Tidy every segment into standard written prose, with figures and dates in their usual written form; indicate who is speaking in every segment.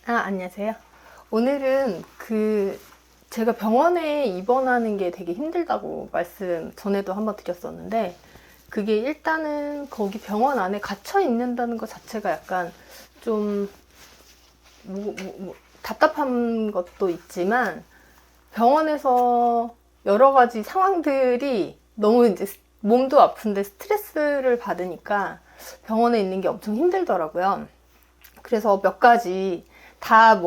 Speaker 1: 안녕하세요. 오늘은 제가 병원에 입원하는 게 되게 힘들다고 말씀 전에도 한번 드렸었는데, 그게 일단은 거기 병원 안에 갇혀 있는다는 것 자체가 약간 좀 답답한 것도 있지만, 병원에서 여러 가지 상황들이 너무 이제 몸도 아픈데 스트레스를 받으니까 병원에 있는 게 엄청 힘들더라고요. 그래서 몇 가지 다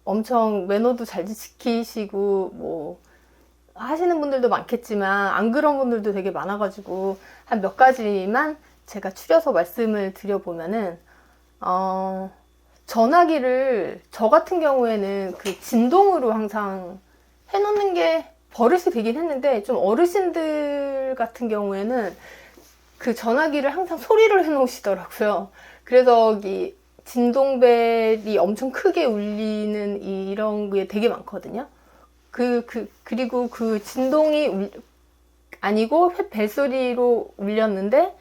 Speaker 1: 엄청 매너도 잘 지키시고 하시는 분들도 많겠지만 안 그런 분들도 되게 많아가지고 한 몇 가지만 제가 추려서 말씀을 드려보면은, 전화기를 저 같은 경우에는 그 진동으로 항상 해놓는 게 버릇이 되긴 했는데, 좀 어르신들 같은 경우에는 그 전화기를 항상 소리를 해놓으시더라고요. 그래서 이 진동벨이 엄청 크게 울리는 이런 게 되게 많거든요. 그리고 그 진동이 아니고 벨소리로 울렸는데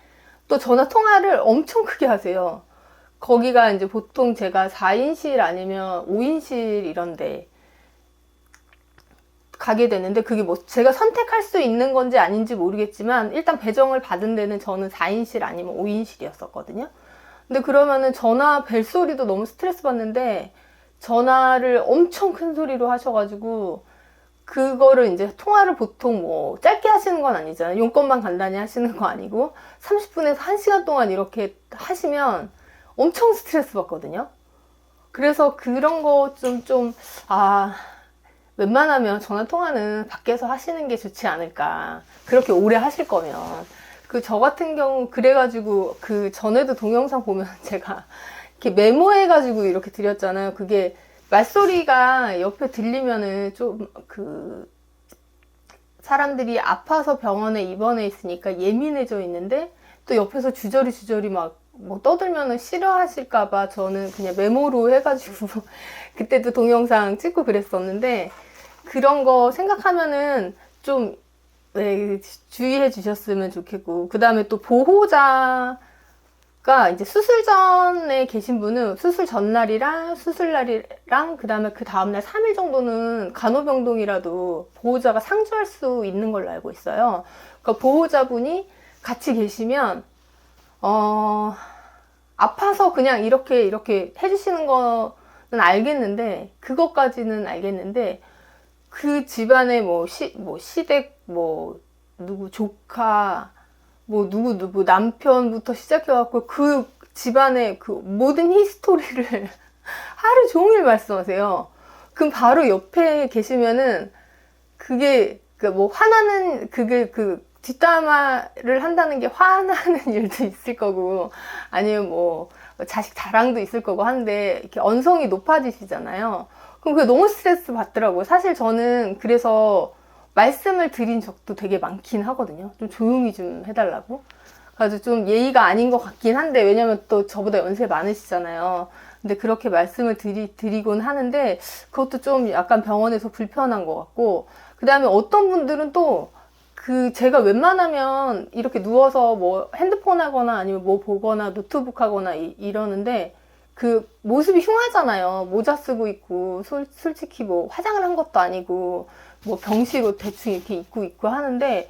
Speaker 1: 또 전화 통화를 엄청 크게 하세요. 거기가 이제 보통 제가 4인실 아니면 5인실 이런데 가게 되는데, 그게 제가 선택할 수 있는 건지 아닌지 모르겠지만 일단 배정을 받은 데는 저는 4인실 아니면 5인실이었었거든요. 근데 그러면은 전화 벨소리도 너무 스트레스 받는데, 전화를 엄청 큰 소리로 하셔가지고 그거를 이제 통화를 보통 짧게 하시는 건 아니잖아요. 용건만 간단히 하시는 거 아니고 30분에서 1시간 동안 이렇게 하시면 엄청 스트레스 받거든요. 그래서 그런 거 웬만하면 전화 통화는 밖에서 하시는 게 좋지 않을까. 그렇게 오래 하실 거면. 저 같은 경우 그래가지고 그 전에도 동영상 보면 제가 이렇게 메모해가지고 이렇게 드렸잖아요. 그게 말소리가 옆에 들리면은 사람들이 아파서 병원에 입원해 있으니까 예민해져 있는데, 또 옆에서 주저리 떠들면은 싫어하실까봐 저는 그냥 메모로 해가지고 그때도 동영상 찍고 그랬었는데, 그런 거 생각하면은 좀 주의해 주셨으면 좋겠고, 그 다음에 또 보호자가 이제 수술 전에 계신 분은 수술 전날이랑 수술날이랑 그 다음에 그 다음날 3일 정도는 간호병동이라도 보호자가 상주할 수 있는 걸로 알고 있어요. 그러니까 보호자분이 같이 계시면 아파서 그냥 이렇게 해주시는 거는 알겠는데, 그것까지는 알겠는데, 그 집안에 시댁, 누구 조카, 누구 남편부터 시작해갖고 그 집안의 그 모든 히스토리를 하루 종일 말씀하세요. 그럼 바로 옆에 계시면은 그게 화나는, 뒷담화를 한다는 게 화나는 일도 있을 거고, 아니면 자식 자랑도 있을 거고 한데, 이렇게 언성이 높아지시잖아요. 그럼 그게 너무 스트레스 받더라고요. 사실 저는 그래서 말씀을 드린 적도 되게 많긴 하거든요. 좀 조용히 좀 해달라고. 그래서 좀 예의가 아닌 것 같긴 한데, 왜냐면 또 저보다 연세 많으시잖아요. 근데 그렇게 말씀을 드리곤 하는데, 그것도 좀 약간 병원에서 불편한 것 같고, 그 다음에 어떤 분들은 또 제가 웬만하면 이렇게 누워서 핸드폰 하거나 아니면 보거나 노트북 하거나 이러는데, 그 모습이 흉하잖아요. 모자 쓰고 있고, 솔직히 화장을 한 것도 아니고, 병시로 대충 이렇게 입고 있고 하는데,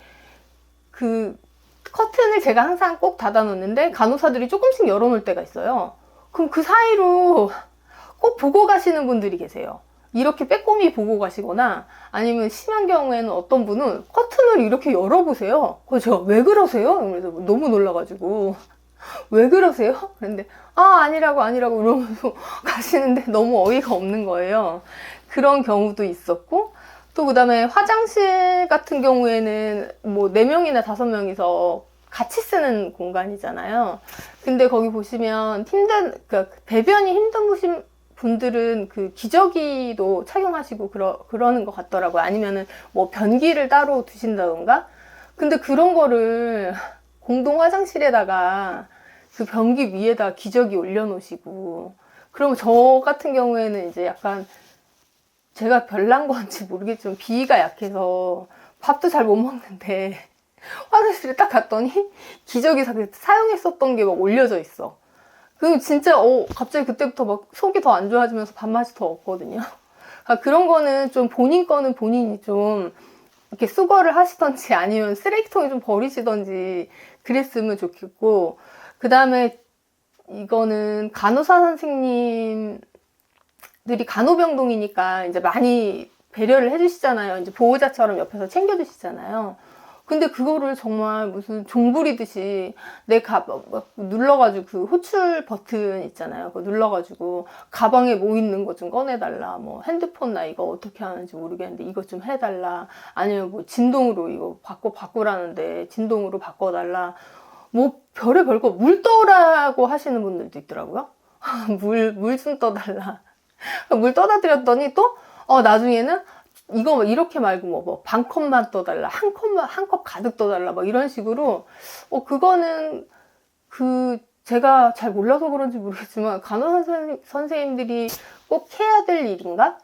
Speaker 1: 커튼을 제가 항상 꼭 닫아 놓는데 간호사들이 조금씩 열어놓을 때가 있어요. 그럼 그 사이로 꼭 보고 가시는 분들이 계세요. 이렇게 빼꼼히 보고 가시거나, 아니면 심한 경우에는 어떤 분은 커튼을 이렇게 열어보세요. 그래서 제가 왜 그러세요? 그래서 너무 놀라가지고 왜 그러세요? 그런데 아니라고 이러면서 가시는데 너무 어이가 없는 거예요. 그런 경우도 있었고, 또 그 다음에 화장실 같은 경우에는 4명이나 5명이서 같이 쓰는 공간이잖아요. 근데 거기 보시면 그러니까 배변이 힘든 분들은 그 기저귀도 착용하시고 그러는 것 같더라고요. 아니면은 변기를 따로 두신다던가. 근데 그런 거를 공동 화장실에다가 그 변기 위에다 기저귀 올려놓으시고, 그러면 저 같은 경우에는 이제 약간 제가 별난 건지 모르겠지만 비위가 약해서 밥도 잘 못 먹는데 화장실에 딱 갔더니 기저귀 사용했었던 게 올려져 있어. 그 진짜 갑자기 그때부터 막 속이 더 안 좋아지면서 밥맛이 더 없거든요. 그런 거는 좀 본인 거는 본인이 좀 이렇게 수거를 하시던지 아니면 쓰레기통에 좀 버리시던지 그랬으면 좋겠고, 그 다음에 이거는 간호사 선생님들이 간호병동이니까 이제 많이 배려를 해주시잖아요. 이제 보호자처럼 옆에서 챙겨주시잖아요. 근데 그거를 정말 무슨 종 부리듯이 눌러가지고 그 호출 버튼 있잖아요. 그거 눌러가지고 가방에 뭐 있는 거 좀 꺼내달라. 뭐 핸드폰 나 이거 어떻게 하는지 모르겠는데 이거 좀 해달라. 아니면 뭐 진동으로 이거 바꾸라는데 진동으로 바꿔달라. 뭐 별의별 거 물 떠라고 하시는 분들도 있더라고요. 물 좀 떠달라. 물 떠다 드렸더니 또 나중에는 이거 이렇게 말고 뭐 반 컵만 떠달라, 한 컵 가득 떠달라, 막 이런 식으로. 그거는 제가 잘 몰라서 그런지 모르겠지만 간호사 선생님들이 꼭 해야 될 일인가?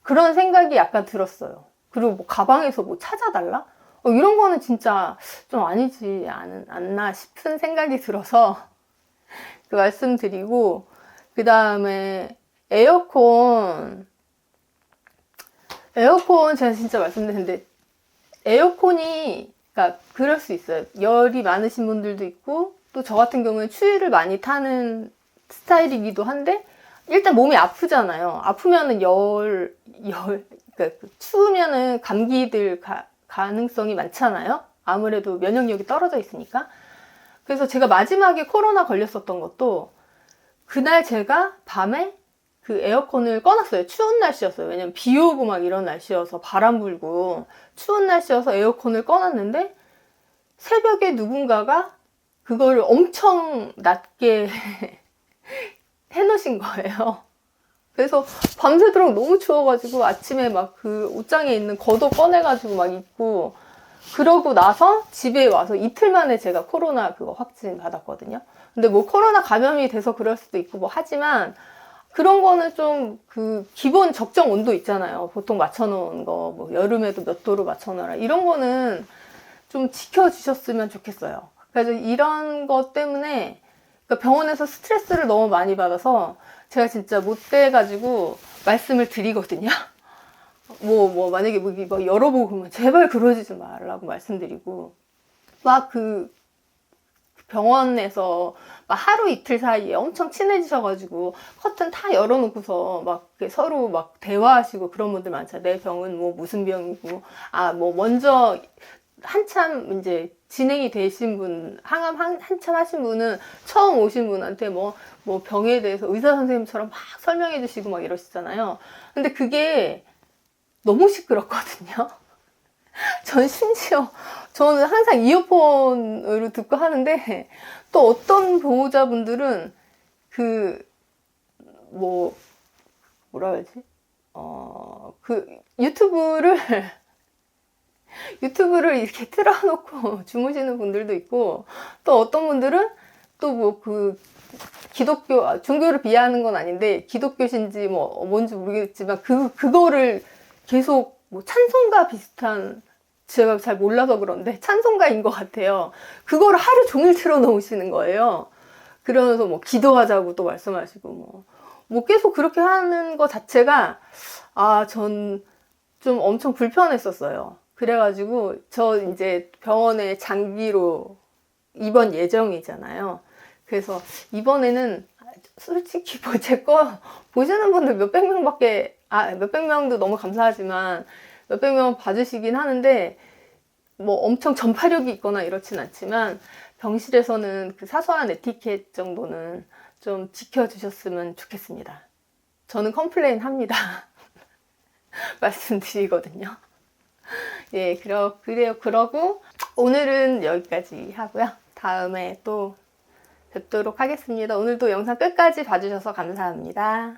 Speaker 1: 그런 생각이 약간 들었어요. 그리고 뭐 가방에서 뭐 찾아달라? 이런 거는 진짜 좀 아니지 않나 싶은 생각이 들어서 그 말씀드리고, 그 다음에 에어컨 제가 진짜 말씀드렸는데, 에어컨이, 그러니까 그럴 수 있어요. 열이 많으신 분들도 있고, 또 저 같은 경우에 추위를 많이 타는 스타일이기도 한데, 일단 몸이 아프잖아요. 아프면은 그러니까 추우면은 감기들 가능성이 많잖아요. 아무래도 면역력이 떨어져 있으니까. 그래서 제가 마지막에 코로나 걸렸었던 것도, 그날 제가 밤에 그 에어컨을 꺼놨어요. 추운 날씨였어요. 왜냐면 비 오고 막 이런 날씨여서, 바람 불고 추운 날씨여서 에어컨을 꺼놨는데, 새벽에 누군가가 그거를 엄청 낮게 해놓으신 거예요. 그래서 밤새도록 너무 추워가지고 아침에 막 그 옷장에 있는 겉옷 꺼내가지고 막 입고, 그러고 나서 집에 와서 이틀 만에 제가 코로나 그거 확진 받았거든요. 근데 뭐 코로나 감염이 돼서 그럴 수도 있고 뭐 하지만, 그런 거는 좀 기본 적정 온도 있잖아요. 보통 맞춰놓은 거, 뭐 여름에도 몇 도로 맞춰놔라. 이런 거는 좀 지켜주셨으면 좋겠어요. 그래서 이런 것 때문에, 그러니까 병원에서 스트레스를 너무 많이 받아서 제가 진짜 못 돼가지고 말씀을 드리거든요. 만약에 뭐 열어보고 그러면 제발 그러지 좀 말라고 말씀드리고, 막 병원에서 막 하루 이틀 사이에 엄청 친해지셔가지고 커튼 다 열어놓고서 막 서로 막 대화하시고 그런 분들 많잖아요. 내 병은 뭐 무슨 병이고, 뭐 먼저 한참 이제 진행이 되신 분, 항암 한참 하신 분은 처음 오신 분한테 뭐 병에 대해서 의사 선생님처럼 막 설명해 주시고 막 이러시잖아요. 근데 그게 너무 시끄럽거든요. 저는 항상 이어폰으로 듣고 하는데, 또 어떤 보호자분들은 뭐라 그러지? 유튜브를 이렇게 틀어놓고 주무시는 분들도 있고, 또 어떤 분들은 또 기독교, 종교를 비하하는 건 아닌데, 기독교신지 뭔지 모르겠지만, 그거를 계속 찬송가 비슷한, 제가 잘 몰라서 그런데 찬송가인 것 같아요. 그거를 하루 종일 틀어놓으시는 거예요. 그러면서 기도하자고 또 말씀하시고, 계속 그렇게 하는 것 자체가, 전 좀 엄청 불편했었어요. 그래가지고, 저 이제 병원에 장기로 입원 예정이잖아요. 그래서 이번에는 솔직히 제 거 보시는 분들 몇백 명도 너무 감사하지만, 몇백 명 봐주시긴 하는데, 엄청 전파력이 있거나 이렇진 않지만, 병실에서는 사소한 에티켓 정도는 좀 지켜주셨으면 좋겠습니다. 저는 컴플레인 합니다. 말씀드리거든요. 예, 그래요. 그러고 오늘은 여기까지 하고요. 다음에 또 뵙도록 하겠습니다. 오늘도 영상 끝까지 봐주셔서 감사합니다.